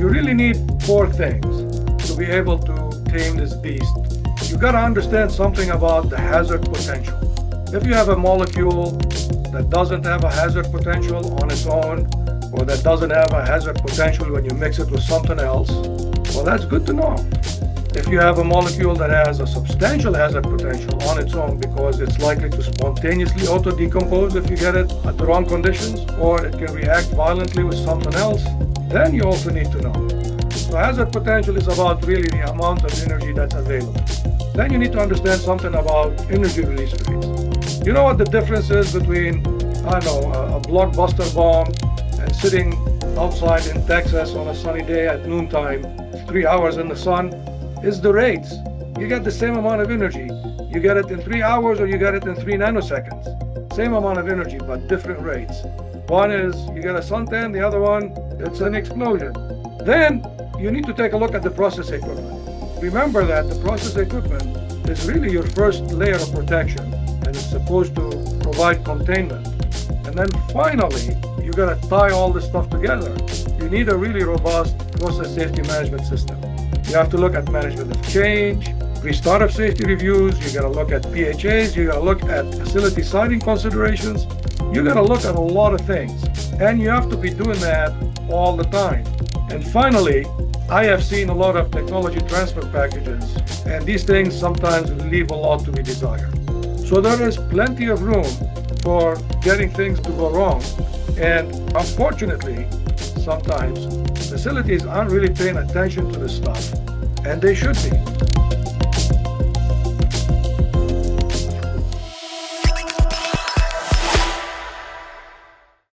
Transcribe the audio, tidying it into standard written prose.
You really need four things to be able to tame this beast. You got to understand something about the hazard potential. If you have a molecule that doesn't have a hazard potential on its own, or that doesn't have a hazard potential when you mix it with something else, well, that's good to know. If you have a molecule that has a substantial hazard potential on its own because it's likely to spontaneously auto-decompose if you get it at the wrong conditions, or it can react violently with something else, then you also need to know. So hazard potential is about really the amount of energy that's available. Then you need to understand something about energy release rates. You know what the difference is between, I don't know, a blockbuster bomb and sitting outside in Texas on a sunny day at noontime, 3 hours in the sun? Is the rates. You get the same amount of energy. You get it in 3 hours or you get it in 3 nanoseconds. Same amount of energy, but different rates. One is you get a suntan, the other one, it's an explosion. Then you need to take a look at the process equipment. Remember that the process equipment is really your first layer of protection, and it's supposed to provide containment. And then finally, you gotta tie all this stuff together. You need a really robust process safety management system. You have to look at management of change, pre-startup safety reviews, you gotta look at PHAs, you gotta look at facility siting considerations, you gotta look at a lot of things. And you have to be doing that all the time. And finally, I have seen a lot of technology transfer packages, and these things sometimes leave a lot to be desired. So there is plenty of room for getting things to go wrong. And unfortunately, sometimes facilities aren't really paying attention to this stuff, and they should be.